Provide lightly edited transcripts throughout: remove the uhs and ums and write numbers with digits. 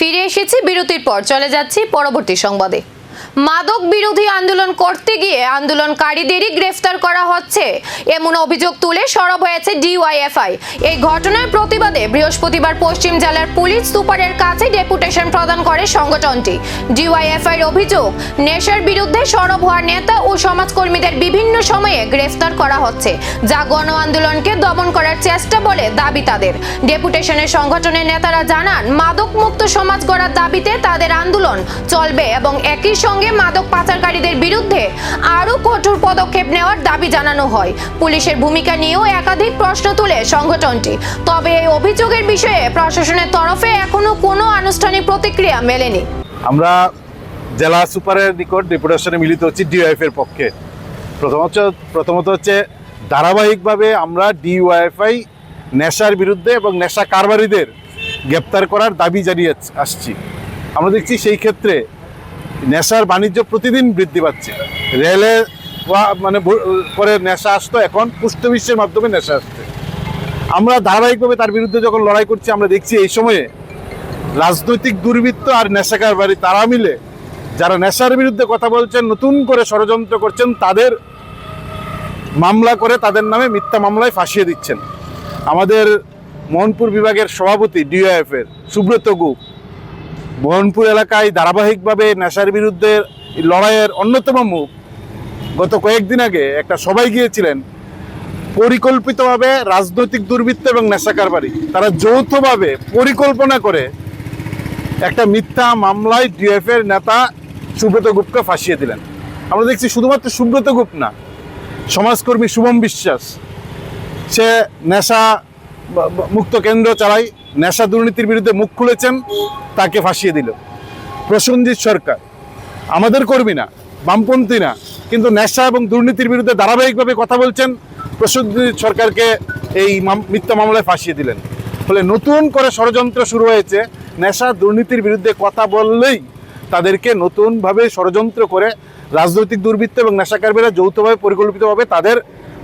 ফিরে এসেছি বিরতির পর, চলে যাচ্ছি পরবর্তী সংবাদে। মাদক বিরোধী আন্দোলন করতে গিয়ে আন্দোলনকারীদেরই গ্রেফতার করা হচ্ছে এমন অভিযোগ তুলে সরব হয়েছে ডিওয়াইএফআই। এই ঘটনার প্রতিবাদে বৃহস্পতিবার পশ্চিম জেলার পুলিশ সুপারের কাছে ডেপুটেশন প্রদান করে সংগঠনটি। ডিওয়াইএফআই এর অভিযোগ, নেশার বিরুদ্ধে সরব হওয়া নেতা ও সমাজকর্মীদের বিভিন্ন সময়ে গ্রেফতার করা হচ্ছে, যা গণ আন্দোলনকে দমন করার চেষ্টা বলে দাবি তাদের। ডেপুটেশনের সংগঠনের নেতারা জানান, মাদক মুক্ত সমাজ গড়ার দাবিতে তাদের আন্দোলন চলবে এবং একই সঙ্গে মাদক পাচারকারীদের বিরুদ্ধে আরো কঠোর পদক্ষেপ নেওয়ার দাবি জানানো হয়। পুলিশের ভূমিকা নিয়েও একাধিক প্রশ্ন তুলে সংগঠনটি। তবে এই অভিযোগের বিষয়ে প্রশাসনের তরফে এখনো কোনো আনুষ্ঠানিক প্রতিক্রিয়া মেলেনি। আমরা জেলা সুপারের নিকট ডেপুটেশনে মিলিত হচ্ছি ডিওয়াইএফআই এর পক্ষে। প্রথমত হচ্ছে ধারাবাহিকভাবে আমরা ডিওয়াইএফআই নেশার বিরুদ্ধে এবং নেশা কারবারিদের গ্রেপ্তার করার দাবি জানিয়ে আসছি। আমরা দেখছি সেই ক্ষেত্রে নেশার বাণিজ্য প্রতিদিন বৃদ্ধি পাচ্ছে। রেলে করে নেশা আসতো, এখন পুষ্টবিশ্বের মাধ্যমে নেশা আসছে। আমরা ধারাবাহিকভাবে তার বিরুদ্ধে যখন লড়াই করছি, আমরা দেখছি এই সময়ে রাজনৈতিক দুর্বৃত্ত আর নেশা কারবারি তারা মিলে যারা নেশার বিরুদ্ধে কথা বলছেন, নতুন করে ষড়যন্ত্র করছেন, তাদের মামলা করে তাদের নামে মিথ্যা মামলায় ফাঁসিয়ে দিচ্ছেন। আমাদের মোহনপুর বিভাগের সভাপতি ডিওয়াইএফআই এর সুব্রত গুপ মোহনপুর এলাকায় ধারাবাহিকভাবে নেশার বিরুদ্ধে লড়াইয়ের অন্যতম মুখ। গত কয়েকদিন আগে একটা সভায় গিয়েছিলেন। পরিকল্পিতভাবে রাজনৈতিক দুর্বৃত্ত এবং নেশা কারবারি তারা যৌথভাবে পরিকল্পনা করে একটা মিথ্যা মামলায় ডিওয়াইএফআই এর নেতা সুব্রত গুপকে ফাঁসিয়ে দিলেন। আমরা দেখছি শুধুমাত্র সুব্রত গুপ না, সমাজকর্মী শুভম বিশ্বাস, সে নেশা মুক্ত কেন্দ্র চালায়, নেশা দুর্নীতির বিরুদ্ধে মুখ খুলেছেন, তাকে ফাঁসিয়ে দিল। প্রসেনজিৎ সরকার আমাদের কর্মী না, বামপন্থী না, কিন্তু নেশা এবং দুর্নীতির বিরুদ্ধে ধারাবাহিকভাবে কথা বলছেন, প্রসেনজিৎ সরকারকে এই মিথ্যা মামলায় ফাঁসিয়ে দিলেন। ফলে নতুন করে ষড়যন্ত্র শুরু হয়েছে। নেশা দুর্নীতির বিরুদ্ধে কথা বললেই তাদেরকে নতুনভাবে ষড়যন্ত্র করে রাজনৈতিক দুর্বৃত্ত এবং নেশাকারীরা যৌথভাবে পরিকল্পিতভাবে তাদের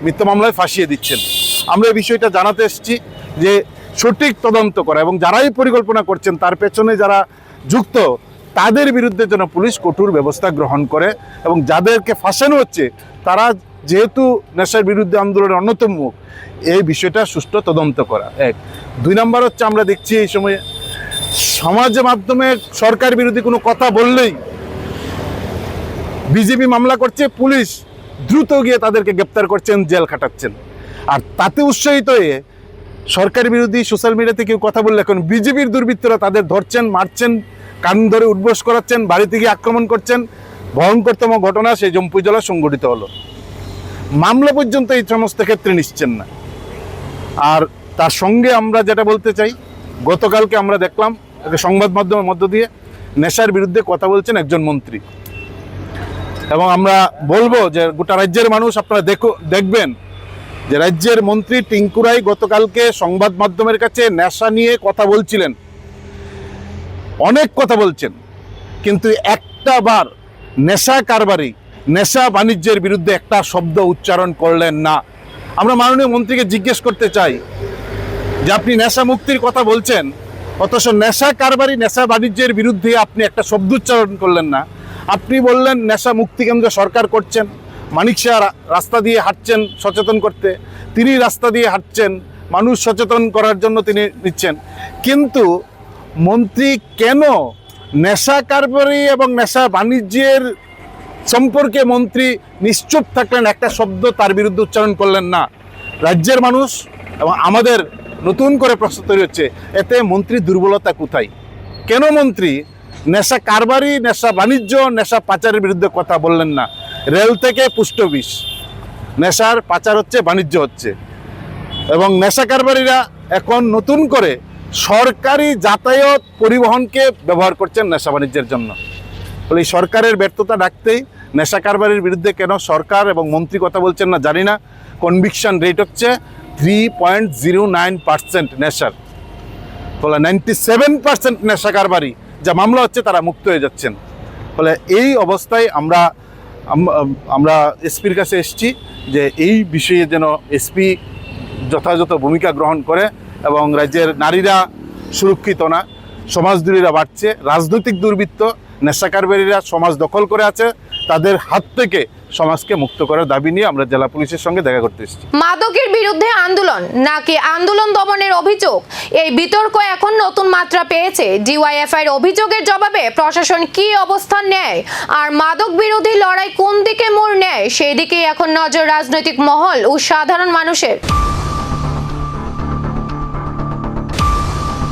মিথ্যা মামলায় ফাঁসিয়ে দিচ্ছেন। আমরা এই বিষয়টা জানাতে এসেছি যে সঠিক তদন্ত করা এবং যারাই পরিকল্পনা করছেন তার পেছনে যারা যুক্ত তাদের বিরুদ্ধে যেন পুলিশ কঠোর ব্যবস্থা গ্রহণ করে এবং যাদেরকে ফাঁসানো হচ্ছে তারা যেহেতু নেশার বিরুদ্ধে আন্দোলনের অন্যতম মুখ, এই বিষয়টা সুষ্ঠু তদন্ত করা। এক। 2 নম্বর হচ্ছে, আমরা দেখছি এই সময়ে সমাজের মাধ্যমে সরকার বিরোধী কোনো কথা বললেই বিজেপি মামলা করছে, পুলিশ দ্রুত গিয়ে তাদেরকে গ্রেপ্তার করছেন, জেল খাটাচ্ছেন। আর তাতে উৎসাহিত হয়ে সরকার বিরোধী সোশ্যাল মিডিয়াতে কেউ কথা বললে এখন বিজেপির দুর্বৃত্তরা তাদের ধরছেন, মারছেন, কান ধরে উঠবোস করাচ্ছেন, বাড়িতে গিয়ে আক্রমণ করছেন। ভয়ঙ্করতম ঘটনা সেই জম্পুই জেলায় সংঘটিত হলো। মামলা পর্যন্ত এই সমস্ত ক্ষেত্রে নিচ্ছেন না। আর তার সঙ্গে আমরা যেটা বলতে চাই, গতকালকে আমরা দেখলাম সংবাদ মাধ্যমের মধ্য দিয়ে নেশার বিরুদ্ধে কথা বলছেন একজন মন্ত্রী, এবং আমরা বলবো যে গোটা রাজ্যের মানুষ আপনারা দেখবেন যে রাজ্যের মন্ত্রী টিঙ্কু রায় গতকালকে সংবাদ মাধ্যমের কাছে নেশা নিয়ে কথা বলছিলেন, অনেক কথা বলছেন, কিন্তু একটা বার নেশা কারবারি, নেশা বাণিজ্যের বিরুদ্ধে একটা শব্দ উচ্চারণ করলেন না। আমরা মাননীয় মন্ত্রীকে জিজ্ঞেস করতে চাই যে আপনি নেশা মুক্তির কথা বলছেন, অথচ নেশা কারবারি, নেশা বাণিজ্যের বিরুদ্ধে আপনি একটা শব্দ উচ্চারণ করলেন না। আপনি বললেন নেশা মুক্তি কেন্দ্র সরকার করছেন, মানিক শাহ রাস্তা দিয়ে হাঁটছেন সচেতন করতে, তিনি রাস্তা দিয়ে হাঁটছেন মানুষ সচেতন করার জন্য তিনি নিচ্ছেন, কিন্তু মন্ত্রী কেন নেশা কারবারি এবং নেশা বাণিজ্যের সম্পর্কে মন্ত্রী নিশ্চুপ থাকলেন, একটা শব্দ তার বিরুদ্ধে উচ্চারণ করলেন না? রাজ্যের মানুষ এবং আমাদের নতুন করে প্রশ্ন তৈরি হচ্ছে, এতে মন্ত্রীর দুর্বলতা কোথায়? কেন মন্ত্রী নেশা কারবারি, নেশা বাণিজ্য, নেশা পাচারের বিরুদ্ধে কথা বললেন না? রেল থেকে পুষ্টবিষ, নেশার পাচার হচ্ছে, বাণিজ্য হচ্ছে, এবং নেশা কারবারিরা এখন নতুন করে সরকারি যাতায়াত পরিবহনকে ব্যবহার করছেন নেশা বাণিজ্যের জন্য। ফলে এই সরকারের ব্যর্থতা ডাকতেই নেশা কারবারির বিরুদ্ধে কেন সরকার এবং মন্ত্রী কথা বলছেন না জানি না। কনভিকশন রেট হচ্ছে 3.09% নেশার, ফলে 97% নেশা কারবারি যা মামলা হচ্ছে তারা মুক্ত হয়ে যাচ্ছেন। ফলে এই অবস্থায় আমরা এসপির কাছে এসেছি যে এই বিষয়ে যেন এসপি যথাযথ ভূমিকা গ্রহণ করে এবং রাজ্যের নারীরা সুরক্ষিত না, সমাজদ্রোহীরা বাড়ছে, রাজনৈতিক দুর্বৃত্ত নেশা কারবারিরা সমাজ দখল করে আছে, তাদের হাত থেকে সমাজকে মুক্ত করার দাবি নিয়ে আমরা জেলা পুলিশের সঙ্গে দেখা করতে এসেছি। মাদকের বিরুদ্ধে আন্দোলন নাকি আন্দোলন দমনের অভিযোগ, এই বিতর্ক এখন নতুন মাত্রা পেয়েছে। ডিওয়াইএফআই এর অভিযোগের জবাবে প্রশাসন কি অবস্থান নেয় আর মাদক বিরোধী লড়াই কোন দিকে মোড় নেয়, সেই দিকেই এখন নজর রাজনৈতিক মহল ও সাধারণ মানুষের।